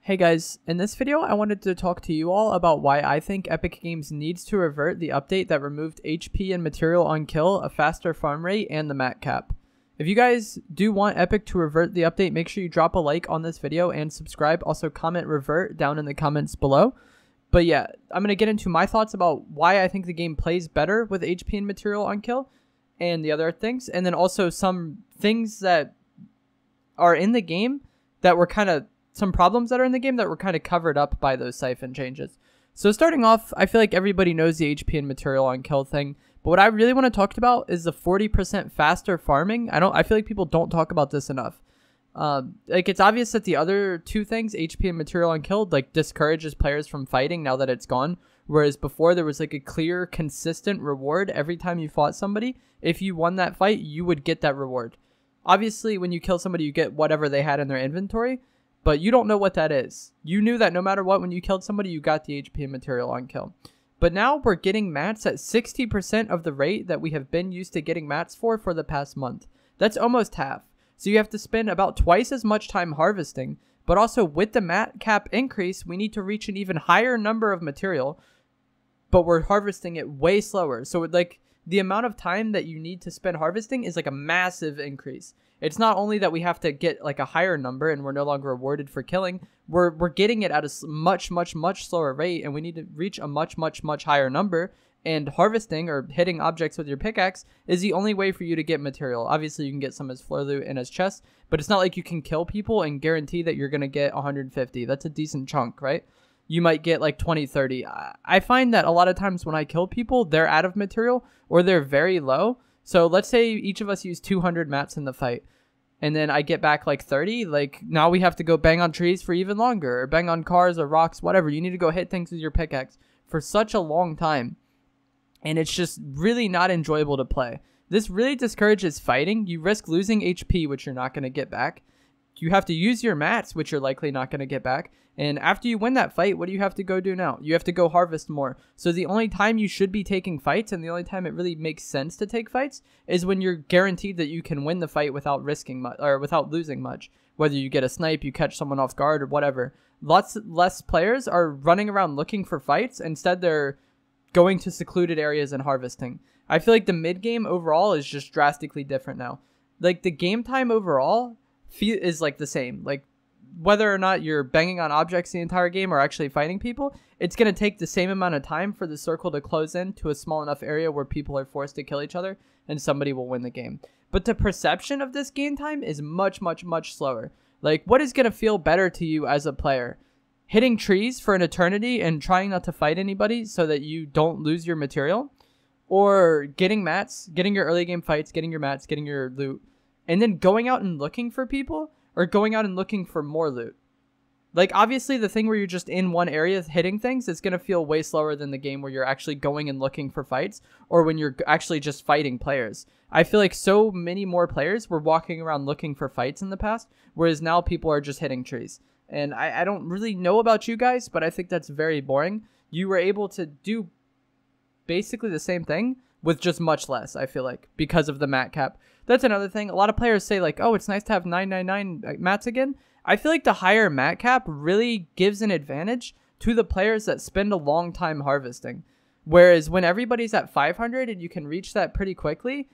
Hey guys, in this video I wanted to talk to you all about why I think Epic Games needs to revert the update that removed HP and material on kill, a faster farm rate, and the mat cap. If you guys do want Epic to revert the update, make sure you drop a like on this video and subscribe. Also comment revert down in the comments below. But yeah, I'm going to get into my thoughts about why I think the game plays better with HP and material on kill and the other things. And then also some things that are in the game that were some problems that are in the game that were kind of covered up by those Siphon changes. So starting off, I feel like everybody knows the HP and material on kill thing, but what I really want to talk about is the 40% faster farming. I feel like people don't talk about this enough. It's obvious that the other two things, HP and material on kill, discourages players from fighting now that it's gone. Whereas before there was a clear, consistent reward every time you fought somebody. If you won that fight, you would get that reward. Obviously, when you kill somebody, you get whatever they had in their inventory. But you don't know what that is. You knew that no matter what, when you killed somebody, you got the HP and material on kill. But now we're getting mats at 60% of the rate that we have been used to getting mats for the past month. That's almost half. So you have to spend about twice as much time harvesting. But also with the mat cap increase, we need to reach an even higher number of material. But we're harvesting it way slower. So the amount of time that you need to spend harvesting is a massive increase. It's not only that we have to get a higher number and we're no longer rewarded for killing, we're getting it at a much slower rate, and we need to reach a much higher number. And harvesting or hitting objects with your pickaxe is the only way for you to get material. Obviously you can get some as floor loot and as chests, but it's not like you can kill people and guarantee that you're going to get 150. That's a decent chunk, right? You might get 20, 30. I find that a lot of times when I kill people, they're out of material or they're very low. So let's say each of us use 200 mats in the fight, and then I get back 30. Now we have to go bang on trees for even longer, or bang on cars or rocks, whatever. You need to go hit things with your pickaxe for such a long time. And it's just really not enjoyable to play. This really discourages fighting. You risk losing HP, which you're not going to get back. You have to use your mats, which you're likely not going to get back. And after you win that fight, what do you have to go do now? You have to go harvest more. So the only time you should be taking fights, and the only time it really makes sense to take fights, is when you're guaranteed that you can win the fight without risking much, or without losing much. Whether you get a snipe, you catch someone off guard, or whatever. Lots less players are running around looking for fights. Instead, they're going to secluded areas and harvesting. I feel like the mid game overall is just drastically different now. The game time overall is the same. Whether or not you're banging on objects the entire game or actually fighting people, it's going to take the same amount of time for the circle to close in to a small enough area where people are forced to kill each other and somebody will win the game. But the perception of this game time is much slower. What is going to feel better to you as a player? Hitting trees for an eternity and trying not to fight anybody so that you don't lose your material? Or getting mats, getting your early game fights, getting your mats, getting your loot, and then going out and looking for people? Or going out and looking for more loot? Obviously the thing where you're just in one area hitting things is going to feel way slower than the game where you're actually going and looking for fights, or when you're actually just fighting players. I feel like so many more players were walking around looking for fights in the past, whereas now people are just hitting trees. And I don't really know about you guys, but I think that's very boring. You were able to do basically the same thing with just much less, I feel like, because of the mat cap. That's another thing. A lot of players say oh, it's nice to have 999 mats again. I feel like the higher mat cap really gives an advantage to the players that spend a long time harvesting. Whereas when everybody's at 500 and you can reach that pretty quickly,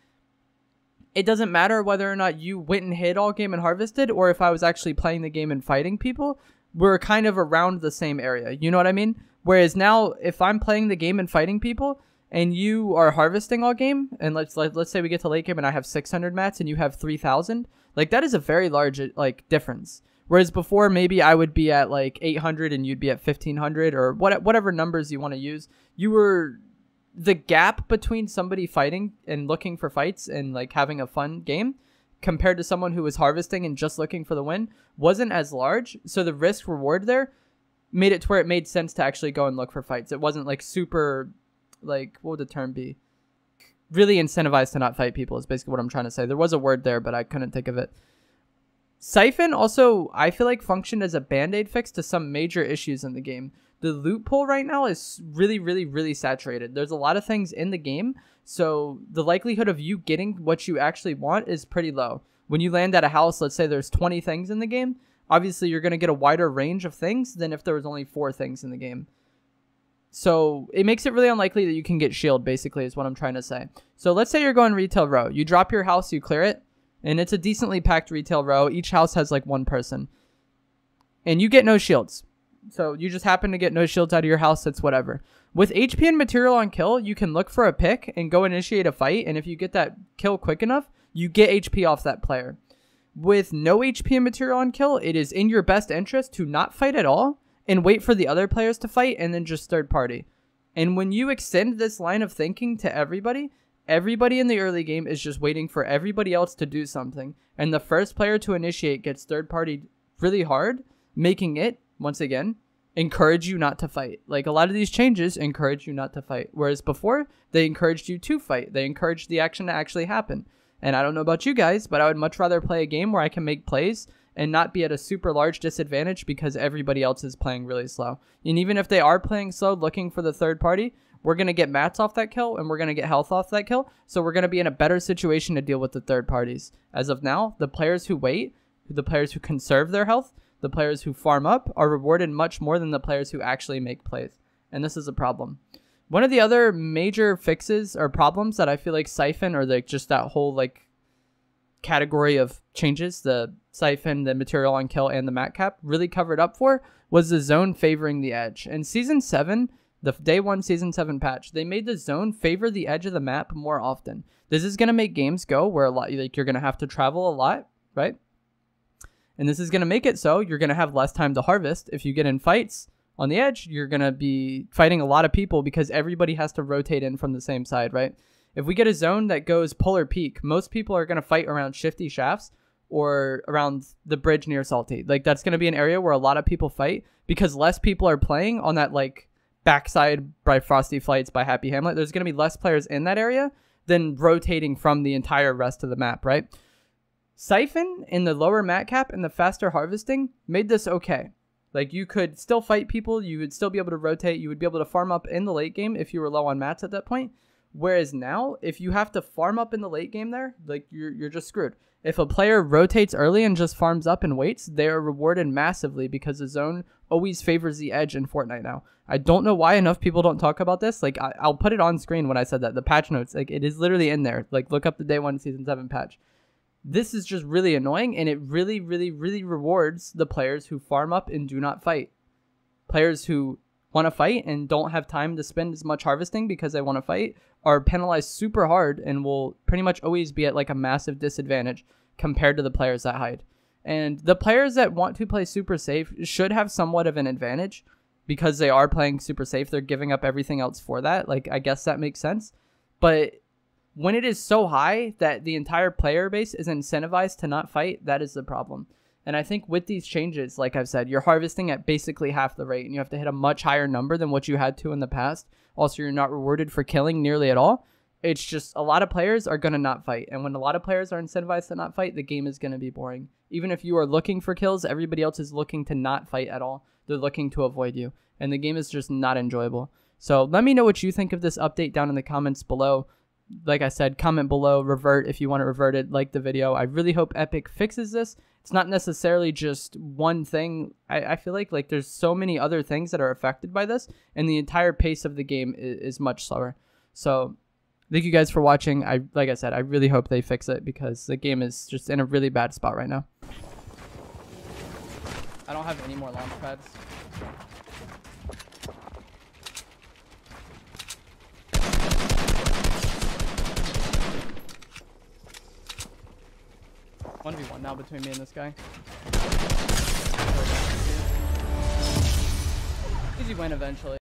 it doesn't matter whether or not you went and hid all game and harvested, or if I was actually playing the game and fighting people, we're kind of around the same area. You know what I mean? Whereas now, if I'm playing the game and fighting people, and you are harvesting all game, and let's say we get to late game and I have 600 mats and you have 3,000, that is a very large difference. Whereas before, maybe I would be at 800 and you'd be at 1,500, or whatever numbers you want to use. The gap between somebody fighting and looking for fights and having a fun game compared to someone who was harvesting and just looking for the win wasn't as large. So the risk reward there made it to where it made sense to actually go and look for fights. It wasn't super, what would the term be? Really incentivized to not fight people is basically what I'm trying to say. There was a word there, but I couldn't think of it. Siphon also, I feel functioned as a band-aid fix to some major issues in the game. The loot pool right now is really saturated. There's a lot of things in the game, so the likelihood of you getting what you actually want is pretty low. When you land at a house, let's say there's 20 things in the game, obviously you're going to get a wider range of things than if there was only 4 things in the game. So it makes it really unlikely that you can get shield, basically, is what I'm trying to say. So let's say you're going retail row. You drop your house, you clear it, and it's a decently packed retail row. Each house has like 1 person. And you get no shields. So you just happen to get no shields out of your house, it's whatever. With HP and material on kill, you can look for a pick and go initiate a fight. And if you get that kill quick enough, you get HP off that player. With no HP and material on kill, it is in your best interest to not fight at all and wait for the other players to fight and then just third party. And when you extend this line of thinking to everybody in the early game is just waiting for everybody else to do something. And the first player to initiate gets third party really hard, making it, once again, encourage you not to fight. Like, a lot of these changes encourage you not to fight. Whereas before, they encouraged you to fight. They encouraged the action to actually happen. And I don't know about you guys, but I would much rather play a game where I can make plays and not be at a super large disadvantage because everybody else is playing really slow. And even if they are playing slow, looking for the third party, we're going to get mats off that kill and we're going to get health off that kill. So we're going to be in a better situation to deal with the third parties. As of now, the players who wait, the players who conserve their health, the players who farm up are rewarded much more than the players who actually make plays. And this is a problem. One of the other major fixes or problems that I feel like Siphon, or like just that whole like category of changes, the Siphon, the material on kill, and the mat cap really covered up for, was the zone favoring the edge. In Season 7, the Day 1 Season 7 patch, they made the zone favor the edge of the map more often. This is going to make games go where a lot, like, you're going to have to travel a lot, right? And this is going to make it so you're going to have less time to harvest. If you get in fights on the edge, you're going to be fighting a lot of people because everybody has to rotate in from the same side, right? If we get a zone that goes polar peak, most people are going to fight around shifty shafts or around the bridge near salty. Like, that's going to be an area where a lot of people fight because less people are playing on that, like, backside by Frosty Flights by Happy Hamlet. There's going to be less players in that area than rotating from the entire rest of the map, right? Siphon in the lower mat cap and the faster harvesting made this okay. Like, you could still fight people, you would still be able to rotate, you would be able to farm up in the late game if you were low on mats at that point. Whereas now, if you have to farm up in the late game there, like, you're just screwed. If a player rotates early and just farms up and waits, they are rewarded massively because the zone always favors the edge in Fortnite now. I don't know why enough people don't talk about this. Like, I'll put it on screen when I said that. The patch notes, like, it is literally in there. Like, look up the Day 1 Season 7 patch. This is just really annoying, and it really, really, really rewards the players who farm up and do not fight. Players who want to fight and don't have time to spend as much harvesting because they want to fight are penalized super hard and will pretty much always be at like a massive disadvantage compared to the players that hide. And the players that want to play super safe should have somewhat of an advantage because they are playing super safe. They're giving up everything else for that. Like, I guess that makes sense. But when it is so high that the entire player base is incentivized to not fight, that is the problem. And I think with these changes, like I've said, you're harvesting at basically half the rate and you have to hit a much higher number than what you had to in the past. Also, you're not rewarded for killing nearly at all. It's just a lot of players are going to not fight. And when a lot of players are incentivized to not fight, the game is going to be boring. Even if you are looking for kills, everybody else is looking to not fight at all. They're looking to avoid you. And the game is just not enjoyable. So let me know what you think of this update down in the comments below. Like I said, comment below, revert if you want to revert it, like the video. I really hope Epic fixes this. It's not necessarily just one thing. I feel like there's so many other things that are affected by this, and the entire pace of the game is much slower. So thank you guys for watching. Like I said, I really hope they fix it because the game is just in a really bad spot right now. I don't have any more launch pads. 1v1 now between me and this guy. Easy win eventually.